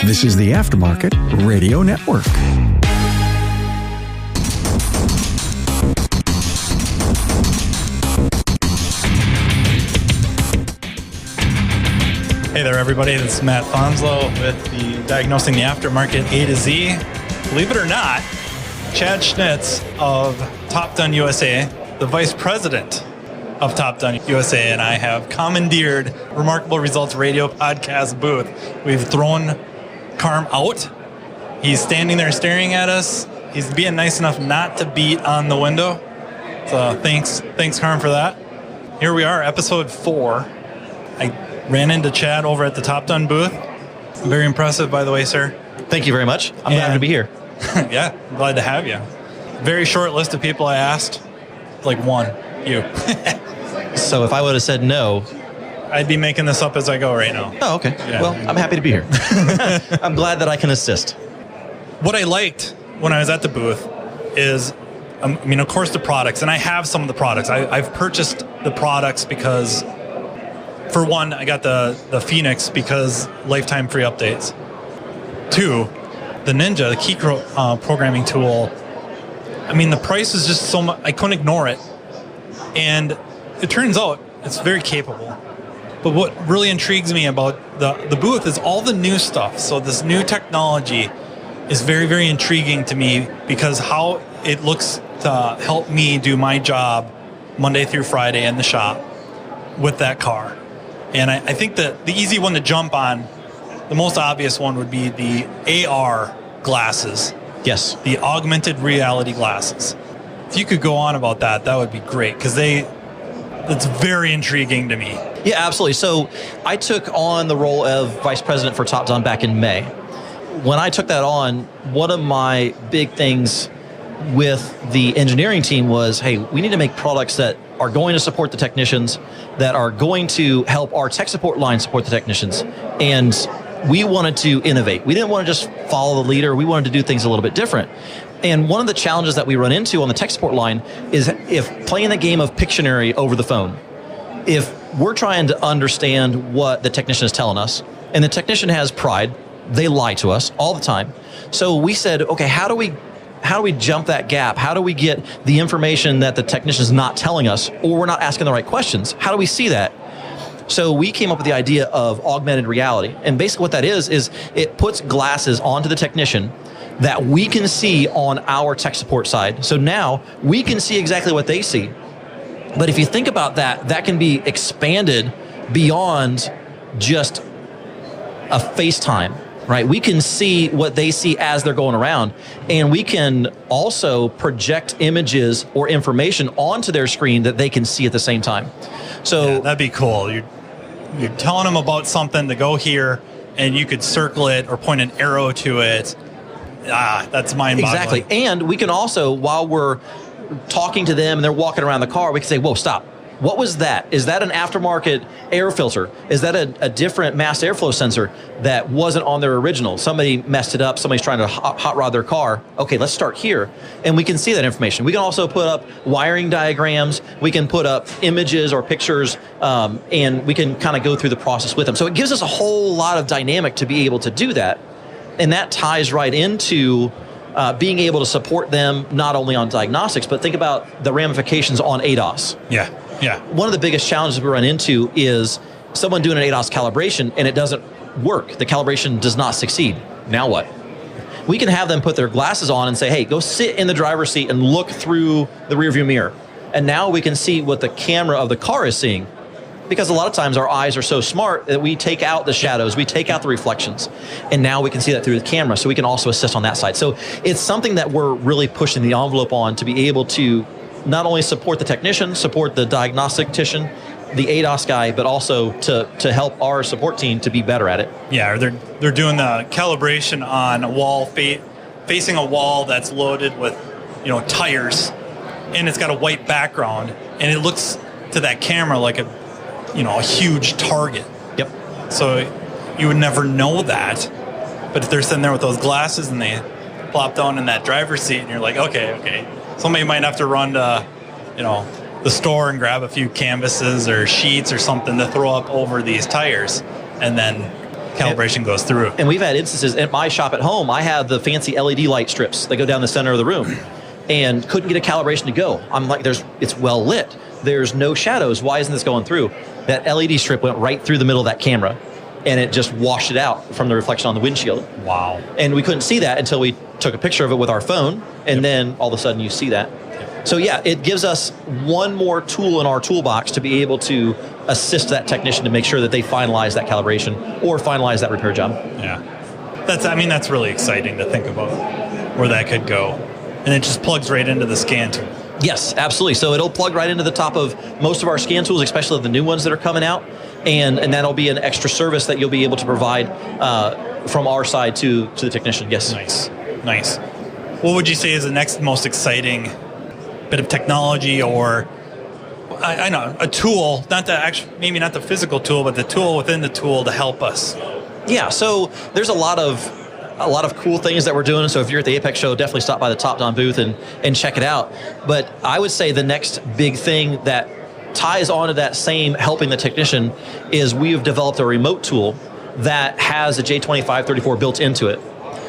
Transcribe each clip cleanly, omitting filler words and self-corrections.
This is the Aftermarket Radio Network. Hey there, everybody. This is Matt Fanslow with the Diagnosing the Aftermarket A to Z. Believe it or not, Chad Schnitz of TopDon USA, the Vice President of TopDon USA, and I have commandeered Remarkable Results Radio podcast booth. We've thrown Carm out. He's standing there staring at us. He's being nice enough not to beat on the window. So thanks Carm, for that. Here we are, episode 4. I ran into Chad over at the TopDon booth. Very impressive, by the way, sir. Thank you very much. I'm glad to be here. Yeah, I'm glad to have you. Very short list of people I asked. Like one, you. So if I would have said no, I'd be making this up as I go right now. Oh, okay. Yeah. Well, I'm happy to be here. I'm glad that I can assist. What I liked when I was at the booth is, of course, the products, and I have some of the products. I've purchased the products because, for one, I got the Phoenix because lifetime free updates. 2, the Ninja, the key programming tool. The price is just so much, I couldn't ignore it. And it turns out it's very capable. But what really intrigues me about the booth is all the new stuff. So this new technology is very, very intriguing to me because how it looks to help me do my job Monday through Friday in the shop with that car. And I think that the easy one to jump on, the most obvious one would be the AR glasses. Yes. The augmented reality glasses. If you could go on about that, that would be great because it's very intriguing to me. Yeah, absolutely. So I took on the role of Vice President for TopDon back in May. When I took that on, one of my big things with the engineering team was, hey, we need to make products that are going to support the technicians, that are going to help our tech support line support the technicians. And we wanted to innovate. We didn't want to just follow the leader. We wanted to do things a little bit different. And one of the challenges that we run into on the tech support line is if playing the game of Pictionary over the phone, if we're trying to understand what the technician is telling us, and the technician has pride, they lie to us all the time. So we said, okay, how do we jump that gap? How do we get the information that the technician is not telling us, or we're not asking the right questions? How do we see that? So we came up with the idea of augmented reality. And basically what that is it puts glasses onto the technician that we can see on our tech support side. So now we can see exactly what they see. But if you think about that can be expanded beyond just a FaceTime, right? We can see what they see as they're going around. And we can also project images or information onto their screen that they can see at the same time. So yeah, that'd be cool. You're telling them about something to go here, and you could circle it or point an arrow to it. That's mind-boggling. Exactly. And we can also, while we're talking to them and they're walking around the car, we can say, whoa, stop. What was that? Is that an aftermarket air filter? Is that a different mass airflow sensor that wasn't on their original? Somebody messed it up. Somebody's trying to hot rod their car. Okay, let's start here. And we can see that information. We can also put up wiring diagrams. We can put up images or pictures, and we can kind of go through the process with them. So it gives us a whole lot of dynamic to be able to do that. And that ties right into being able to support them not only on diagnostics, but think about the ramifications on ADAS. Yeah. One of the biggest challenges we run into is someone doing an ADAS calibration and it doesn't work. The calibration does not succeed. Now what? We can have them put their glasses on and say, hey, go sit in the driver's seat and look through the rearview mirror. And now we can see what the camera of the car is seeing. Because a lot of times our eyes are so smart that we take out the shadows, we take out the reflections, and now we can see that through the camera, so we can also assist on that side. So it's something that we're really pushing the envelope on to be able to not only support the technician, support the diagnostician, the ADAS guy, but also to help our support team to be better at it. Yeah, they're doing the calibration on a wall, facing a wall that's loaded with tires, and it's got a white background, and it looks to that camera like a huge target. Yep. So you would never know that. But if they're sitting there with those glasses and they plop down in that driver's seat and you're like, okay. Somebody might have to run to, the store and grab a few canvases or sheets or something to throw up over these tires. And then calibration goes through. And we've had instances at my shop at home. I have the fancy LED light strips that go down the center of the room, and couldn't get a calibration to go. I'm like, it's well lit. There's no shadows. Why isn't this going through? That LED strip went right through the middle of that camera, and it just washed it out from the reflection on the windshield. Wow. And we couldn't see that until we took a picture of it with our phone, and then all of a sudden you see that. So yeah, it gives us one more tool in our toolbox to be able to assist that technician to make sure that they finalize that calibration or finalize that repair job. Yeah. That's really exciting to think about where that could go. And it just plugs right into the scan tool. Yes, absolutely. So it'll plug right into the top of most of our scan tools, especially the new ones that are coming out. And that'll be an extra service that you'll be able to provide from our side to the technician. Yes. Nice. What would you say is the next most exciting bit of technology, or I know, a tool, maybe not the physical tool, but the tool within the tool to help us? Yeah, so there's a lot of cool things that we're doing. So if you're at the AAPEX show, definitely stop by the TopDon booth and check it out. But I would say the next big thing that ties onto that same helping the technician is we have developed a remote tool that has a J2534 built into it.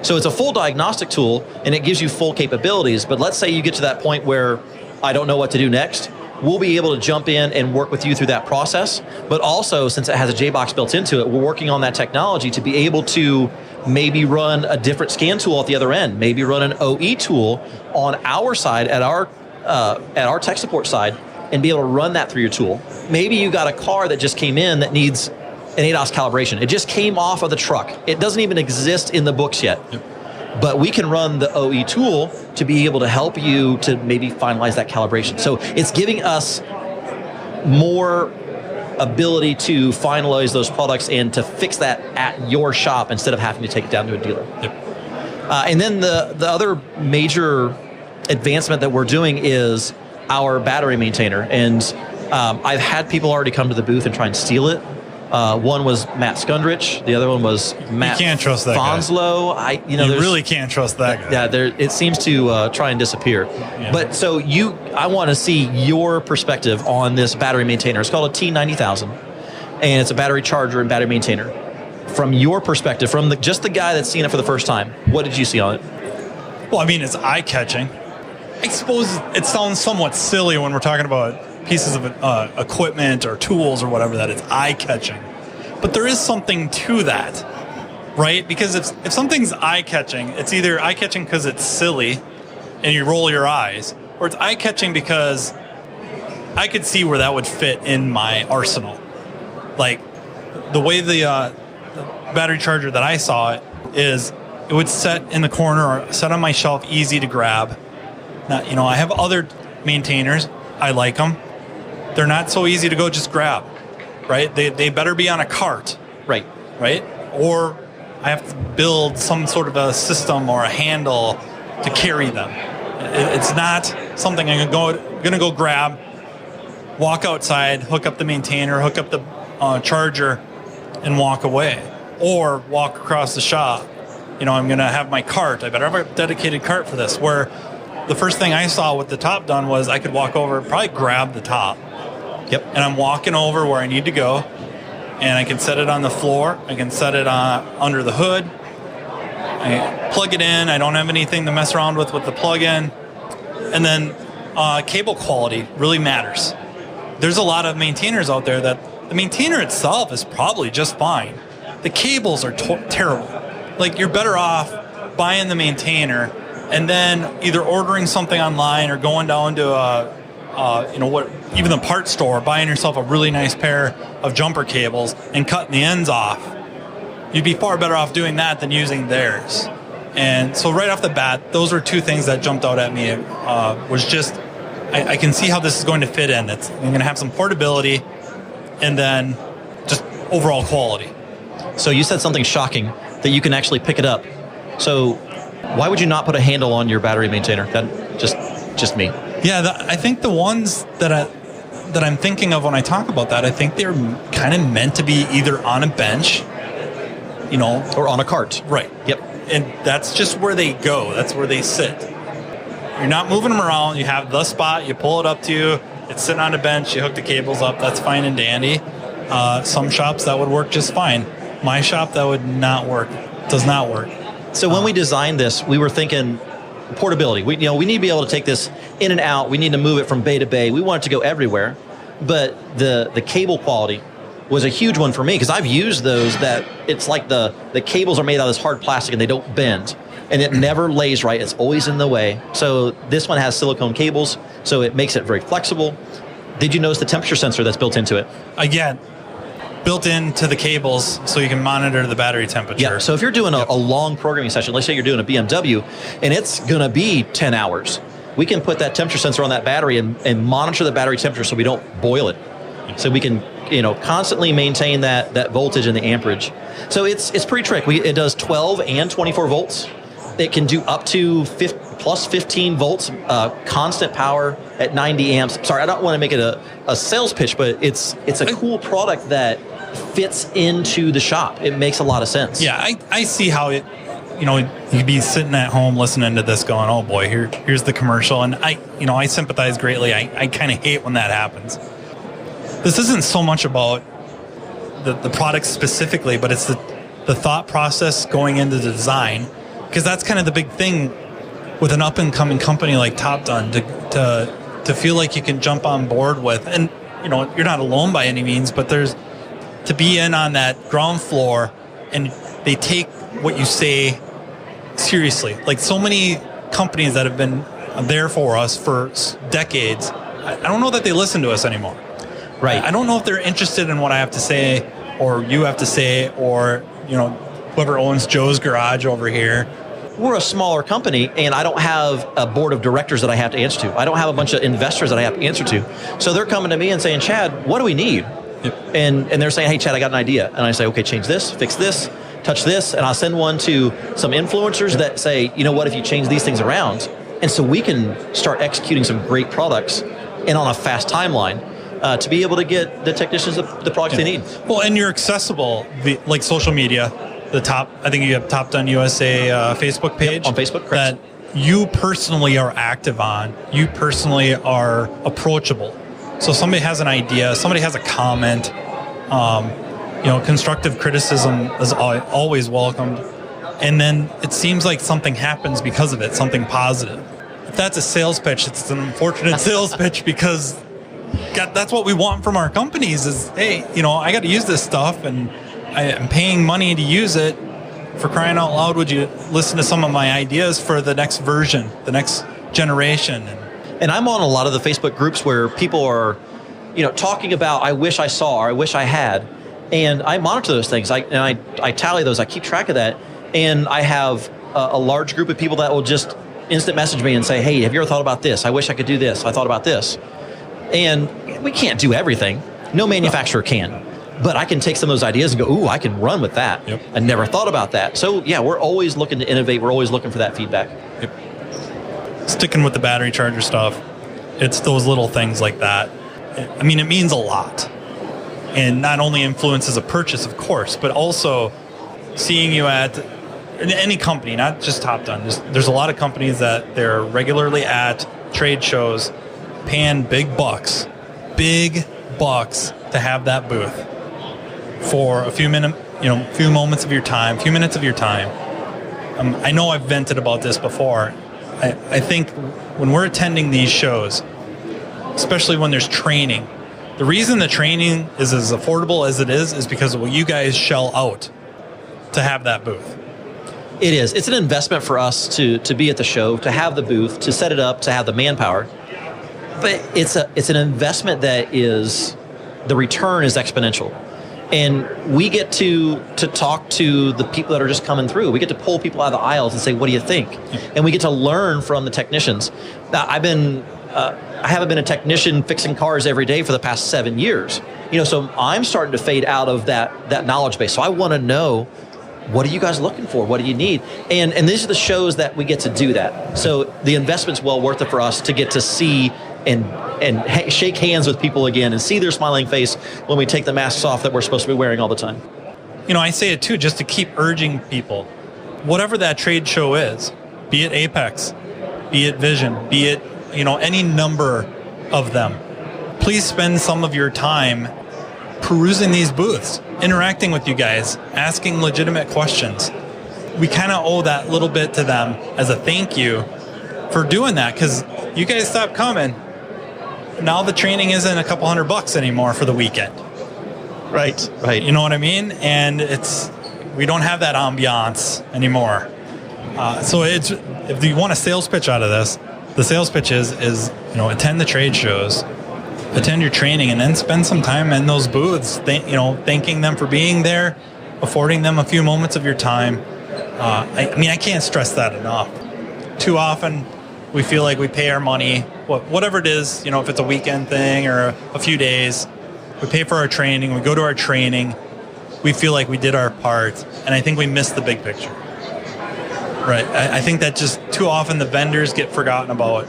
So it's a full diagnostic tool, and it gives you full capabilities. But let's say you get to that point where I don't know what to do next. We'll be able to jump in and work with you through that process. But also, since it has a J-Box built into it, we're working on that technology to be able to maybe run a different scan tool at the other end, maybe run an OE tool on our side, at our tech support side, and be able to run that through your tool. Maybe you got a car that just came in that needs an ADAS calibration. It just came off of the truck. It doesn't even exist in the books yet. Yep. But we can run the OE tool to be able to help you to maybe finalize that calibration. So it's giving us more ability to finalize those products and to fix that at your shop instead of having to take it down to a dealer. Yep. And then the other major advancement that we're doing is our battery maintainer. And I've had people already come to the booth and try and steal it. One was Matt Skundrich. The other one was Matt You can't trust that Fanslow. guy. You really can't trust that guy. Yeah, it seems to try and disappear. Yeah. But so I want to see your perspective on this battery maintainer. It's called a T90,000, and it's a battery charger and battery maintainer. From your perspective, from just the guy that's seen it for the first time, what did you see on it? Well, it's eye-catching. I suppose it sounds somewhat silly when we're talking about pieces of equipment or tools or whatever, that it's eye-catching. But there is something to that, right? Because if something's eye-catching, it's either eye-catching because it's silly and you roll your eyes, or it's eye-catching because I could see where that would fit in my arsenal. Like, the way the battery charger that I saw it is, it would set in the corner or set on my shelf, easy to grab. Now, I have other maintainers. I like them. They're not so easy to go just grab, right? They better be on a cart. Right. Or I have to build some sort of a system or a handle to carry them. It's not something I'm going to go grab, walk outside, hook up the maintainer, hook up the charger, and walk away. Or walk across the shop. I'm going to have my cart. I better have a dedicated cart for this. Where the first thing I saw with the TopDon was I could walk over, probably grab the top. Yep. And I'm walking over where I need to go, and I can set it on the floor. I can set it under the hood. I plug it in. I don't have anything to mess around with the plug-in. And then cable quality really matters. There's a lot of maintainers out there that the maintainer itself is probably just fine. The cables are terrible. Like, you're better off buying the maintainer and then either ordering something online or going down to even the parts store, buying yourself a really nice pair of jumper cables and cutting the ends off. You'd be far better off doing that than using theirs. And so right off the bat, those were two things that jumped out at me. Was just, I can see how this is going to fit in. I'm going to have some portability and then just overall quality. So you said something shocking, that you can actually pick it up. So why would you not put a handle on your battery maintainer? That just me. Yeah, I think the ones that I'm thinking of when I talk about that, I think they're kind of meant to be either on a bench, or on a cart. Right. Yep. And that's just where they go. That's where they sit. You're not moving them around. You have the spot. You pull it up to you. It's sitting on a bench. You hook the cables up. That's fine and dandy. Some shops that would work just fine. my shop, that would not work. Does not work. So when we designed this, we were thinking portability. We need to be able to take this in and out. We need to move it from bay to bay. We want it to go everywhere. But the cable quality was a huge one for me, because I've used those that it's like the cables are made out of this hard plastic and they don't bend. And it never lays right. It's always in the way. So this one has silicone cables, so it makes it very flexible. Did you notice the temperature sensor that's built into it? Again, built into the cables so you can monitor the battery temperature. Yeah, so if you're doing a long programming session, let's say you're doing a BMW, and it's going to be 10 hours, we can put that temperature sensor on that battery and monitor the battery temperature so we don't boil it. So we can constantly maintain that voltage and the amperage. So it's pretty trick. It does 12 and 24 volts. It can do up to plus 15 volts, constant power at 90 amps. Sorry, I don't want to make it a sales pitch, but it's a cool product that fits into the shop. It makes a lot of sense. Yeah, I see how it, you'd be sitting at home listening to this going, oh boy, here's the commercial. And I sympathize greatly. I kind of hate when that happens. This isn't so much about the product specifically, but it's the thought process going into the design, because that's kind of the big thing with an up-and-coming company like TopDon, to feel like you can jump on board with. And, you're not alone by any means, but there's to be in on that ground floor, and they take what you say seriously. Like so many companies that have been there for us for decades, I don't know that they listen to us anymore. Right. I don't know if they're interested in what I have to say, or you have to say, or whoever owns Joe's Garage over here. We're a smaller company, and I don't have a board of directors that I have to answer to. I don't have a bunch of investors that I have to answer to. So they're coming to me and saying, Chad, what do we need? Yep. And they're saying, hey, Chad, I got an idea. And I say, okay, change this, fix this, touch this. And I'll send one to some influencers that say, you know what, if you change these things around. And so we can start executing some great products and on a fast timeline. To be able to get the technicians the products they need. Well, and you're accessible, like social media. I think you have TopDon USA Facebook page. Yep, on Facebook, correct. That you personally are active on. You personally are approachable. So somebody has an idea, somebody has a comment, constructive criticism is always welcomed. And then it seems like something happens because of it, something positive. If that's a sales pitch, it's an unfortunate sales pitch, because that's what we want from our companies is, hey, I got to use this stuff and I'm paying money to use it. For crying out loud, would you listen to some of my ideas for the next version, the next generation? And I'm on a lot of the Facebook groups where people are, talking about, I wish I saw, or I wish I had. And I monitor those things. I tally those. I keep track of that. And I have a large group of people that will just instant message me and say, hey, have you ever thought about this? I wish I could do this. I thought about this. And we can't do everything. No manufacturer can. But I can take some of those ideas and go, ooh, I can run with that. Yep. I never thought about that. So, yeah, we're always looking to innovate. We're always looking for that feedback. Yep. Sticking with the battery charger stuff, it's those little things like that. It means a lot. And not only influences a purchase, of course, but also seeing you at any company, not just TopDon. There's a lot of companies that they're regularly at trade shows, paying big bucks to have that booth for a few moments of your time. I know I've vented about this before. I think when we're attending these shows, especially when there's training, the reason the training is as affordable as it is because of what you guys shell out to have that booth. It is. It's an investment for us to be at the show, to have the booth, to set it up, to have the manpower. But it's an investment that is, the return is exponential. And we get to talk to the people that are just coming through. We get to pull people out of the aisles and say, what do you think? And we get to learn from the technicians. Now, I haven't been a technician fixing cars every day for the past 7 years. So I'm starting to fade out of that knowledge base. So I want to know, what are you guys looking for? What do you need? And these are the shows that we get to do that. So the investment's well worth it for us to get to see and shake hands with people again and see their smiling face when we take the masks off that we're supposed to be wearing all the time. I say it too, just to keep urging people, whatever that trade show is, be it AAPEX, be it Vision, be it, any number of them, please spend some of your time perusing these booths, interacting with you guys, asking legitimate questions. We kind of owe that little bit to them as a thank you for doing that, because you guys stopped coming. Now the training isn't a couple $100 anymore for the weekend. Right. You know what I mean? And we don't have that ambiance anymore. So if you want a sales pitch out of this, the sales pitch is attend the trade shows, attend your training, and then spend some time in those booths, thanking them for being there, affording them a few moments of your time. I can't stress that enough. Too often, we feel like we pay our money, whatever it is, if it's a weekend thing or a few days, we pay for our training, we go to our training, we feel like we did our part, and I think we missed the big picture. Right. I think that just too often the vendors get forgotten about.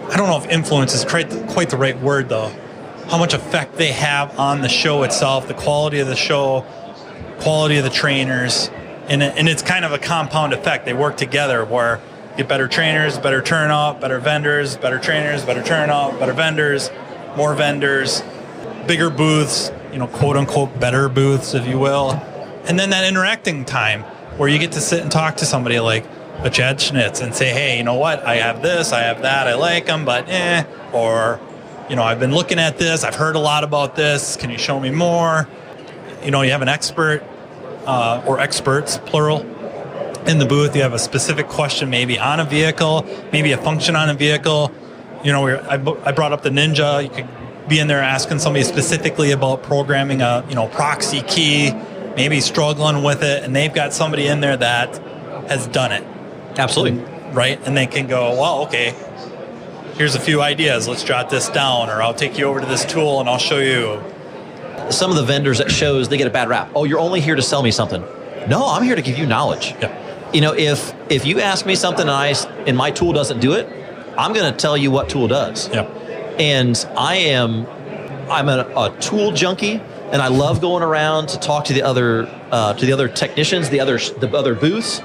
I don't know if influence is quite the right word, though. How much effect they have on the show itself, the quality of the show, quality of the trainers, and it's kind of a compound effect. They work together where you get better trainers, better turnout, better vendors, better trainers, better turnout, better vendors, more vendors, bigger booths, quote unquote better booths, if you will. And then that interacting time where you get to sit and talk to somebody like a Chad Schnitz and say, hey, you know what? I have this, I have that, I like them, but or, I've been looking at this, I've heard a lot about this, can you show me more? You have an expert or experts, plural, in the booth. You have a specific question maybe on a vehicle, maybe a function on a vehicle. I brought up the Ninja. You could be in there asking somebody specifically about programming a proxy key, maybe struggling with it, and they've got somebody in there that has done it. Absolutely. Right? And they can go, well, okay, here's a few ideas. Let's jot this down, or I'll take you over to this tool and I'll show you. Some of the vendors at shows, they get a bad rap. Oh, you're only here to sell me something. No, I'm here to give you knowledge. Yeah. If you ask me something and my tool doesn't do it, I'm going to tell you what tool does. Yeah. And I'm a tool junkie, and I love going around to talk to the other technicians, the other booths.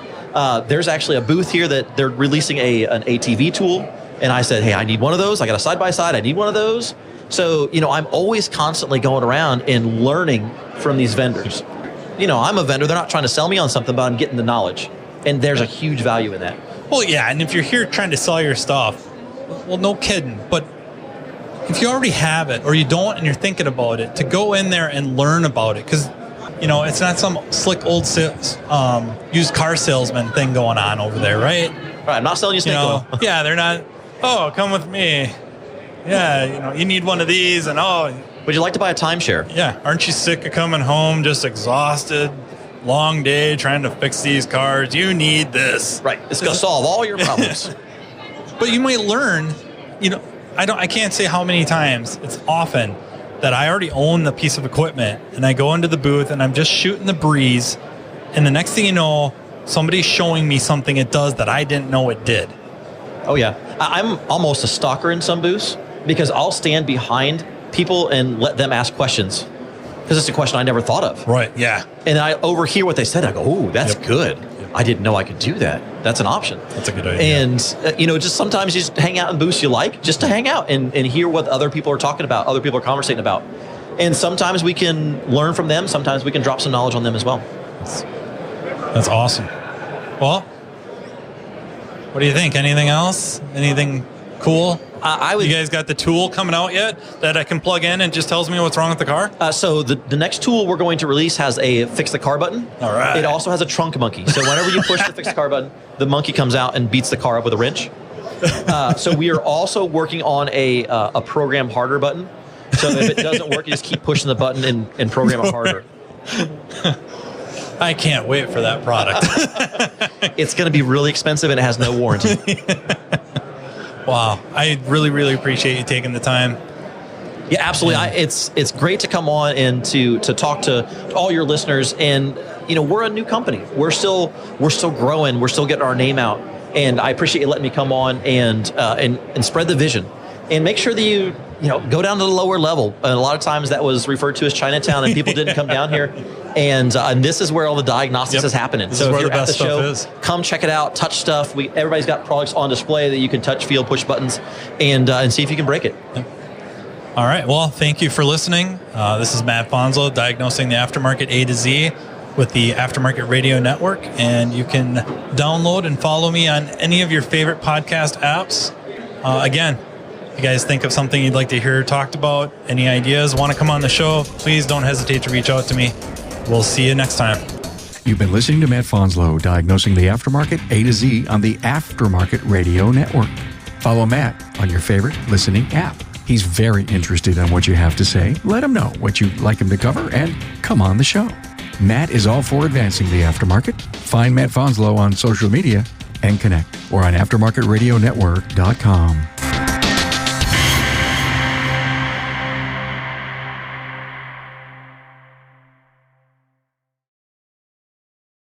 There's actually a booth here that they're releasing an ATV tool, and I said, hey, I need one of those. I got a side-by-side. I need one of those. So, I'm always constantly going around and learning from these vendors. I'm a vendor. They're not trying to sell me on something, but I'm getting the knowledge. And there's a huge value in that. Well, yeah, and if you're here trying to sell your stuff, well, no kidding. But if you already have it or you don't and you're thinking about it, to go in there and learn about it. Because, it's not some slick old used car salesman thing going on over there, right? Right, I'm not selling you snake oil. Yeah, they're not, come with me. Yeah, you need one of these, and would you like to buy a timeshare? Yeah, aren't you sick of coming home just exhausted, long day trying to fix these cars? You need this. Right, it's going to solve all your problems. But you might learn, I can't say how many times, it's often that I already own the piece of equipment and I go into the booth and I'm just shooting the breeze, and the next thing you know, somebody's showing me something it does that I didn't know it did. Oh yeah, I'm almost a stalker in some booths, because I'll stand behind people and let them ask questions, because it's a question I never thought of. Right, yeah. And I overhear what they said. I go, oh, that's good. Yep. I didn't know I could do that. That's an option. That's a good idea. And, just sometimes you just hang out in booths you like, just to hang out and hear what other people are talking about, other people are conversating about. And sometimes we can learn from them. Sometimes we can drop some knowledge on them as well. That's awesome. Well, what do you think? Anything else? Anything cool? You guys got the tool coming out yet that I can plug in and just tells me what's wrong with the car? So the next tool we're going to release has a fix the car button. All right. It also has a trunk monkey. So whenever you push the fix the car button, the monkey comes out and beats the car up with a wrench. So we are also working on a program harder button. So if it doesn't work, you just keep pushing the button and program it harder. I can't wait for that product. It's going to be really expensive and it has no warranty. Wow. I really, really appreciate you taking the time. Yeah, absolutely. It's great to come on and to talk to all your listeners. And, we're a new company. We're still growing. We're still getting our name out. And I appreciate you letting me come on and spread the vision. And make sure that you go down to the lower level. And a lot of times that was referred to as Chinatown, and people didn't come down here. And this is where all the diagnostics is happening. This is where the best stuff is. Come check it out. Touch stuff. Everybody's got products on display that you can touch, feel, push buttons, and see if you can break it. All right. Well, thank you for listening. This is Matt Fanslow, Diagnosing the Aftermarket A to Z with the Aftermarket Radio Network. And you can download and follow me on any of your favorite podcast apps. Again, if you guys think of something you'd like to hear talked about, any ideas, want to come on the show, please don't hesitate to reach out to me. We'll see you next time. You've been listening to Matt Fanslow, Diagnosing the Aftermarket A to Z on the Aftermarket Radio Network. Follow Matt on your favorite listening app. He's very interested in what you have to say. Let him know what you'd like him to cover and come on the show. Matt is all for advancing the aftermarket. Find Matt Fanslow on social media and connect or on aftermarketradionetwork.com.